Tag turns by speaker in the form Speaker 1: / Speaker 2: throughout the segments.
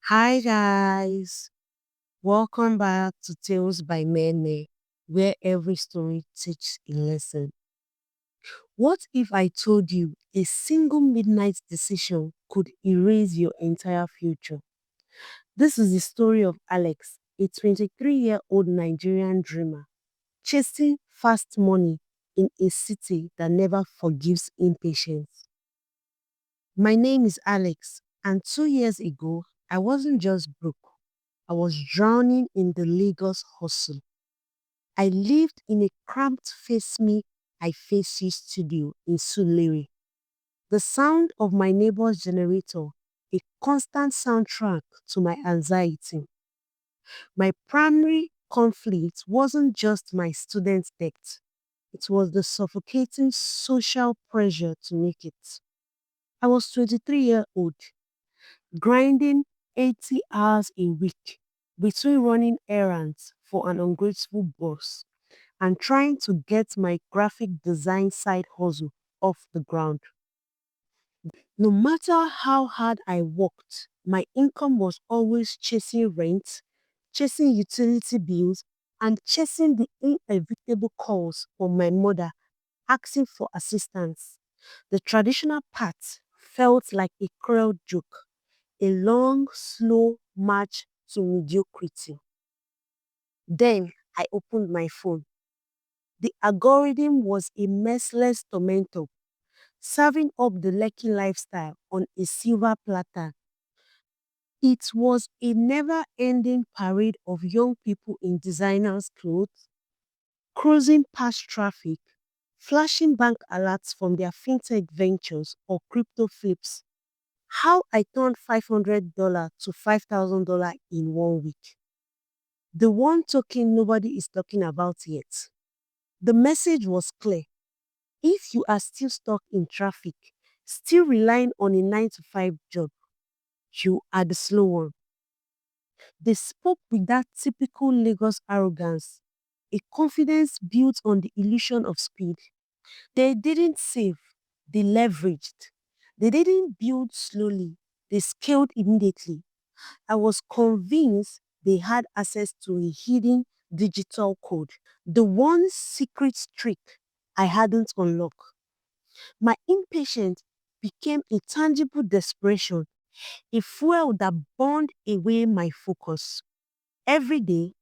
Speaker 1: Hi guys, welcome back to Tales by Mene, where every story teaches a lesson. What if I told you a single midnight decision could erase your entire future? This is the story of Alex, a 23-year-old Nigerian dreamer, chasing fast money in a city that never forgives impatience. My name is Alex, and 2 years ago, I wasn't just broke. I was drowning in the Lagos hustle. I lived in a cramped Face Me, I Face You studio in Sulere. The sound of my neighbor's generator, a constant soundtrack to my anxiety. My primary conflict wasn't just my student debt. It was the suffocating social pressure to make it. I was 23-year-old, grinding 80 hours a week between running errands for an ungrateful boss and trying to get my graphic design side hustle off the ground. No matter how hard I worked, my income was always chasing rent, chasing utility bills, and chasing the inevitable calls from my mother asking for assistance. The traditional path felt like a cruel joke, a long, slow march to mediocrity. Then I opened my phone. The algorithm was a merciless tormentor, serving up the Lekki lifestyle on a silver platter. It was a never ending parade of young people in designers' clothes, cruising past traffic, flashing bank alerts from their fintech ventures or crypto flips. How I turned $500 to $5,000 in 1 week. The one token nobody is talking about yet. The message was clear. If you are still stuck in traffic, still relying on a 9 to 5 job, you are the slow one. They spoke with that typical Lagos arrogance, a confidence built on the illusion of speed. They didn't save, they leveraged. They didn't build slowly, they scaled immediately. I was convinced they had access to a hidden digital code, the one secret trick I hadn't unlocked. My impatience became a tangible desperation, a fuel that burned away my focus. Every day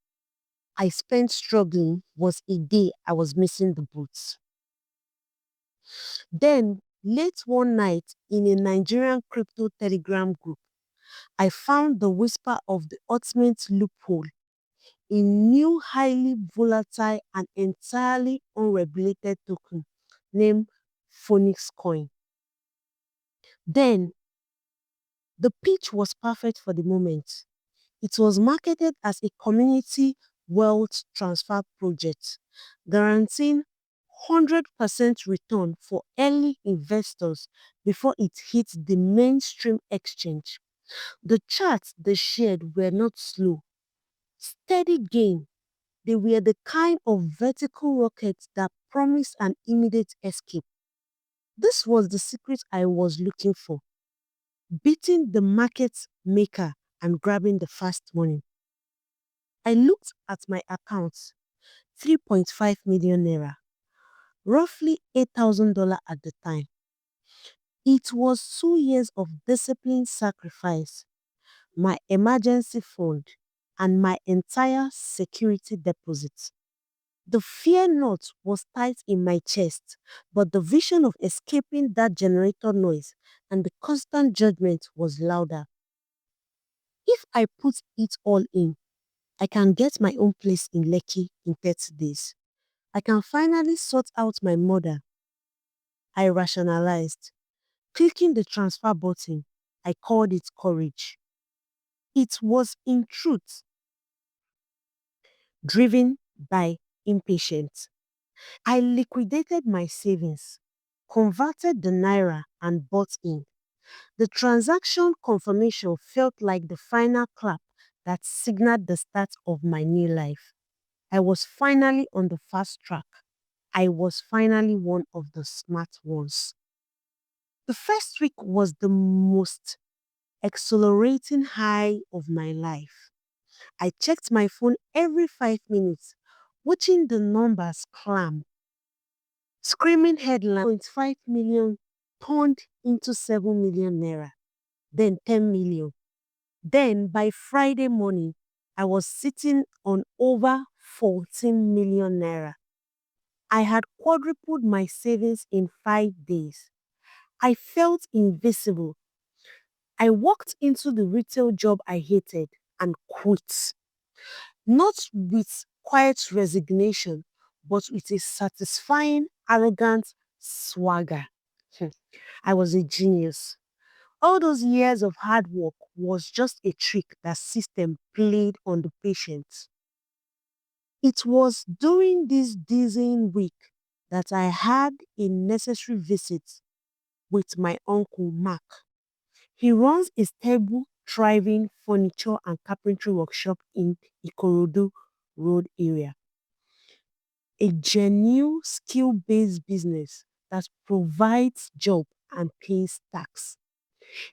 Speaker 1: I spent struggling was a day I was missing the boots. Then, late one night in a Nigerian crypto telegram group, I found the whisper of the ultimate loophole, a new highly volatile and entirely unregulated token named Phoenix Coin. Then, the pitch was perfect for the moment. It was marketed as a community wealth transfer project, guaranteeing 100% return for early investors before it hit the mainstream exchange. The charts they shared were not slow, steady gain. They were the kind of vertical rockets that promised an immediate escape. This was the secret I was looking for, beating the market maker and grabbing the fast money. I looked at my accounts, 3.5 million naira, roughly $8,000 at the time. It was 2 years of disciplined sacrifice, my emergency fund, and my entire security deposit. The fear knot was tight in my chest, but the vision of escaping that generator noise and the constant judgment was louder. If I put it all in, I can get my own place in Lekki in 30 days. I can finally sort out my mother. I rationalized. Clicking the transfer button, I called it courage. It was, in truth, driven by impatience. I liquidated my savings, converted the naira, and bought in. The transaction confirmation felt like the final clap that signaled the start of my new life. I was finally on the fast track. I was finally one of the smart ones. The first week was the most exhilarating high of my life. I checked my phone every 5 minutes, watching the numbers climb. Screaming headlines 5 million turned into 7 million naira, then 10 million. Then by Friday morning, I was sitting on over 14 million naira. I had quadrupled my savings in 5 days. I felt invisible. I walked into the retail job I hated and quit. Not with quiet resignation, but with a satisfying, arrogant swagger. Hmm. I was a genius. All those years of hard work was just a trick that system played on the patient. It was during this dizzying week that I had a necessary visit with my uncle Mark. He runs a stable, thriving furniture and carpentry workshop in Ikorodu Road area. A genuine skill-based business that provides job and pays tax.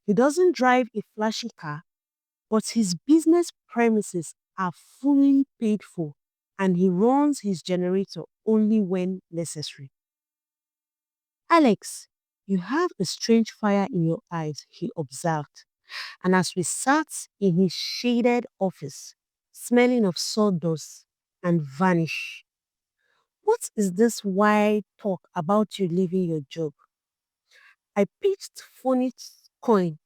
Speaker 1: He doesn't drive a flashy car, but his business premises are fully paid for and he runs his generator only when necessary. Alex, you have a strange fire in your eyes, he observed. And as we sat in his shaded office, smelling of sawdust and varnish, what is this wide talk about you leaving your job? I pitched funny coin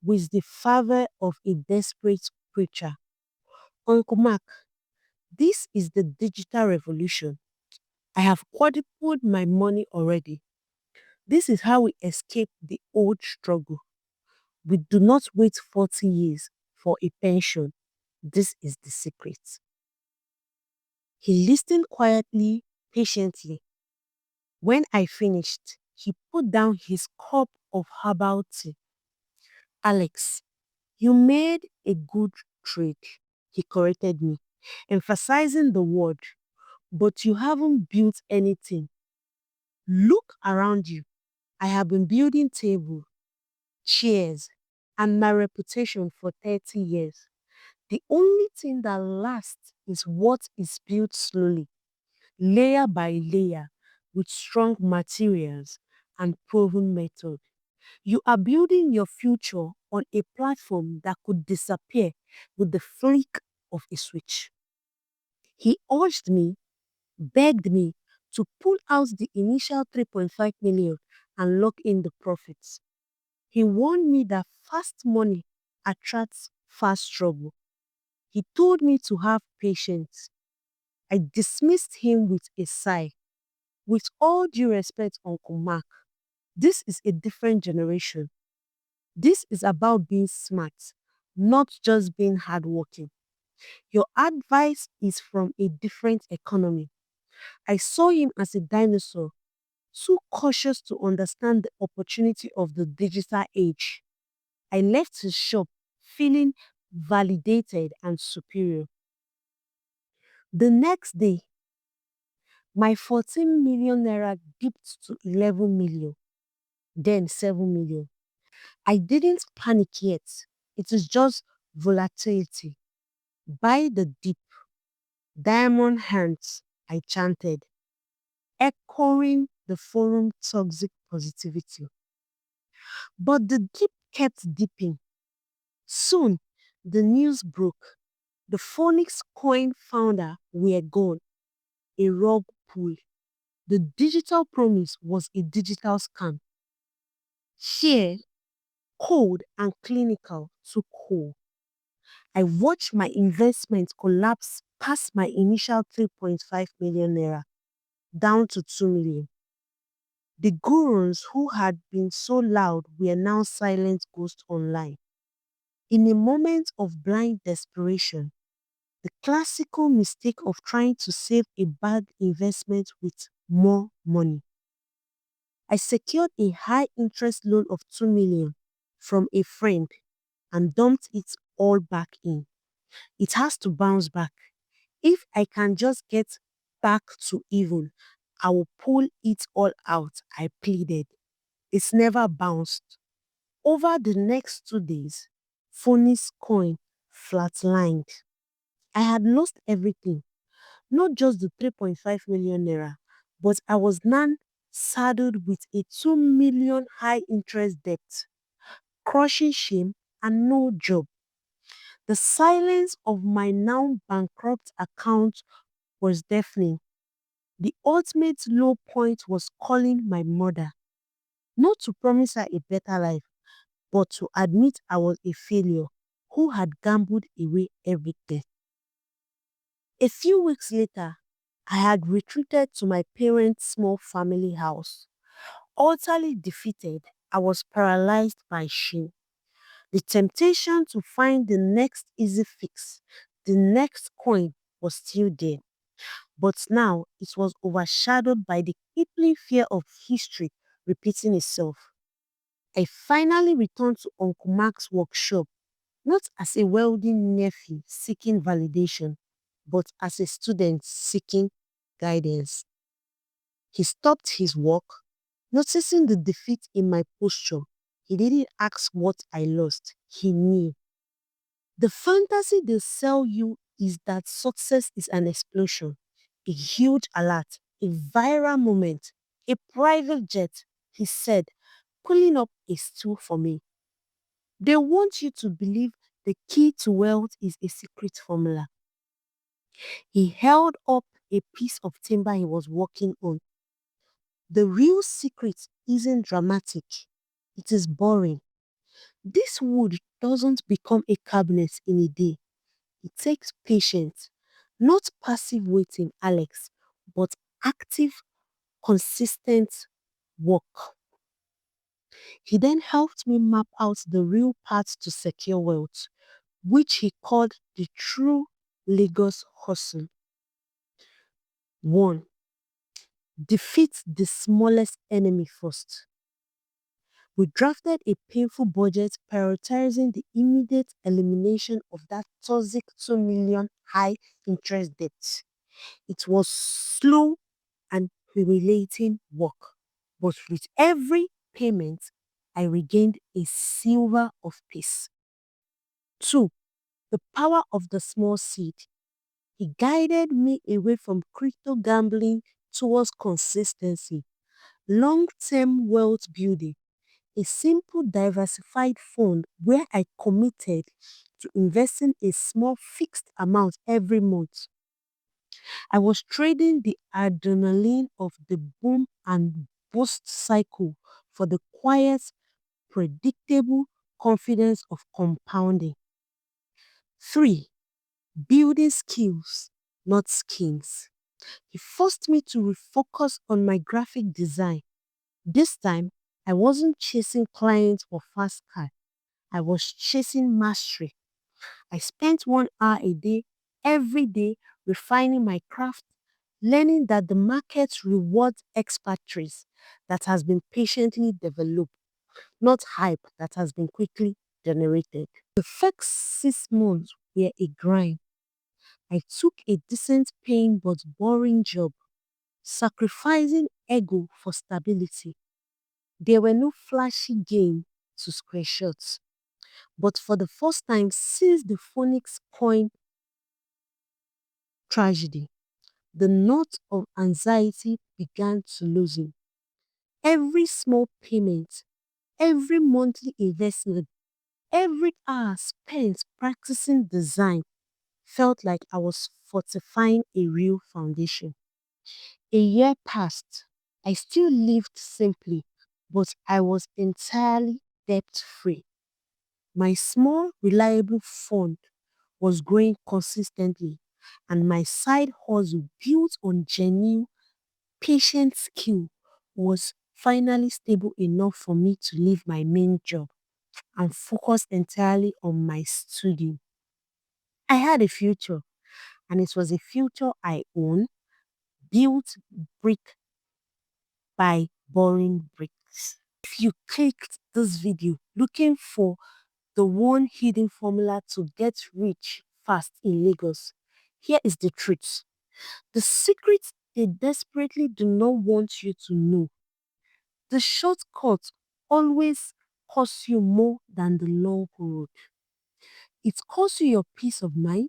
Speaker 1: with the fervor of a desperate preacher. Uncle Mark, this is the digital revolution. I have quadrupled my money already. This is how we escape the old struggle. We do not wait 40 years for a pension. This is the secret. He listened quietly, patiently. When I finished, he put down his cup of herbal tea. Alex, you made a good trade, he corrected me, emphasizing the word, but you haven't built anything. Look around you. I have been building tables, chairs, and my reputation for 30 years. The only thing that lasts is what is built slowly, layer by layer, with strong materials and proven method. You are building your future on a platform that could disappear with the flick of a switch. He urged me, begged me to pull out the initial 3.5 million and lock in the profits. He warned me that fast money attracts fast trouble. He told me to have patience. I dismissed him with a sigh. With all due respect, Uncle Mark, this is a different generation. This is about being smart, not just being hardworking. Your advice is from a different economy. I saw him as a dinosaur, too cautious to understand the opportunity of the digital age. I left his shop feeling validated and superior. The next day, my 14 million naira dipped to 11 million, then 7 million. I didn't panic yet. It is just volatility. Buy the dip, diamond hands, I chanted, echoing the forum toxic positivity. But the dip kept dipping. Soon, the news broke. The Phoenix coin founder were gone, a rug pull. The digital promise was a digital scam. Fear, cold, and clinical took hold. I watched my investment collapse past my initial 3.5 million naira down to 2 million. The gurus who had been so loud were now silent ghosts online. In a moment of blind desperation, the classical mistake of trying to save a bad investment with more money. I secured a high interest loan of 2 million from a friend and dumped it all back in. It has to bounce back. If I can just get back to even, I will pull it all out, I pleaded. It's never bounced. Over the next 2 days, Phony's coin flatlined. I had lost everything, not just the 3.5 million naira, but I was now saddled with a 2 million high interest debt, crushing shame, and no job. The silence of my now bankrupt account was deafening. The ultimate low point was calling my mother, not to promise her a better life, but to admit I was a failure who had gambled away everything. A few weeks later, I had retreated to my parents' small family house. Utterly defeated, I was paralyzed by shame. The temptation to find the next easy fix, the next coin, was still there. But now it was overshadowed by the crippling fear of history repeating itself. I finally returned to Uncle Mark's workshop, not as a wealthy nephew seeking validation, but as a student seeking guidance. He stopped his work, noticing the defeat in my posture. He didn't ask what I lost, he knew. The fantasy they sell you is that success is an explosion, a huge alert, a viral moment, a private jet, he said, pulling up a stool for me. They want you to believe the key to wealth is a secret formula. He held up a piece of timber he was working on. The real secret isn't dramatic, it is boring. This wood doesn't become a cabinet in a day. It takes patience, not passive waiting, Alex, but active, consistent work. He then helped me map out the real path to secure wealth, which he called the true Lagos hustle. 1. Defeat the smallest enemy first. We drafted a painful budget prioritizing the immediate elimination of that toxic 2 million high interest debt. It was slow and humiliating work, but with every payment, I regained a silver of peace. 2. The power of the small seed. He guided me away from crypto gambling towards consistency, long-term wealth building, a simple diversified fund where I committed to investing a small fixed amount every month. I was trading the adrenaline of the boom and bust cycle for the quiet, predictable confidence of compounding. 3. Building skills, not skins. He forced me to refocus on my graphic design. This time, I wasn't chasing clients or fast cash. I was chasing mastery. I spent 1 hour a day, every day, refining my craft, learning that the market rewards expertise that has been patiently developed, not hype that has been quickly generated. The first 6 months were a grind. I took a decent paying but boring job, sacrificing ego for stability. There were no flashy gains to screenshots. But for the first time since the Phoenix coin tragedy, the knot of anxiety began to loosen. Every small payment, every monthly investment, every hour spent practicing design felt like I was fortifying a real foundation. A year passed. I still lived simply, but I was entirely debt free. My small, reliable fund was growing consistently, and my side hustle, built on genuine, patient skill, was finally stable enough for me to leave my main job and focus entirely on my studio. I had a future, and it was a future I own, built brick by boring bricks. If you clicked this video looking for the one hidden formula to get rich fast in Lagos, here is the truth. The secret they desperately do not want you to know. The shortcut always costs you more than the long road. It costs you your peace of mind,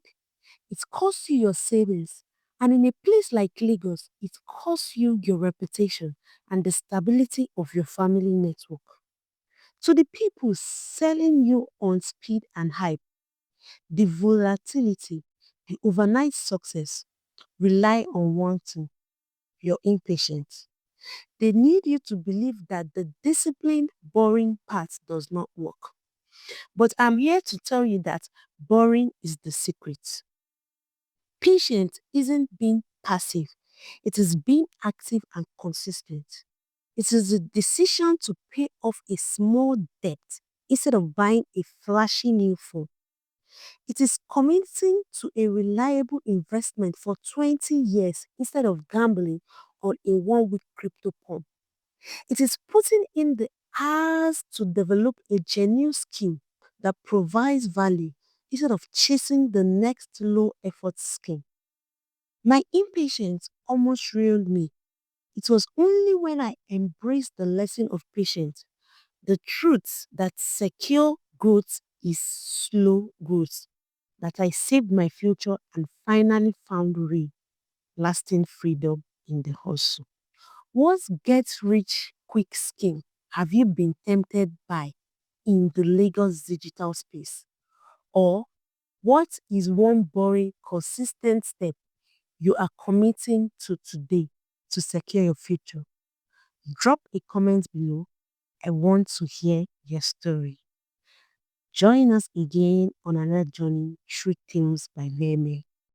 Speaker 1: it costs you your savings, and in a place like Lagos, it costs you your reputation and the stability of your family network. To the people selling you on speed and hype, the volatility, the overnight success rely on one thing: your impatience. They need you to believe that the disciplined, boring part does not work. But I'm here to tell you that boring is the secret. Patience isn't being passive, it is being active and consistent. It is a decision to pay off a small debt instead of buying a flashy new phone. It is committing to a reliable investment for 20 years instead of gambling on a 1 week crypto pump. It is putting in the hours to develop a genuine skill that provides value instead of chasing the next low effort scheme. My impatience almost ruined me. It was only when I embraced the lesson of patience, the truth that secure growth is slow growth, that I saved my future and finally found real, lasting freedom in the hustle. What get rich quick scheme have you been tempted by in the Lagos digital space? Or what is one boring, consistent step you are committing to today to secure your future? Drop a comment below. I want to hear your story. Join us again on another journey through Tales by Meme.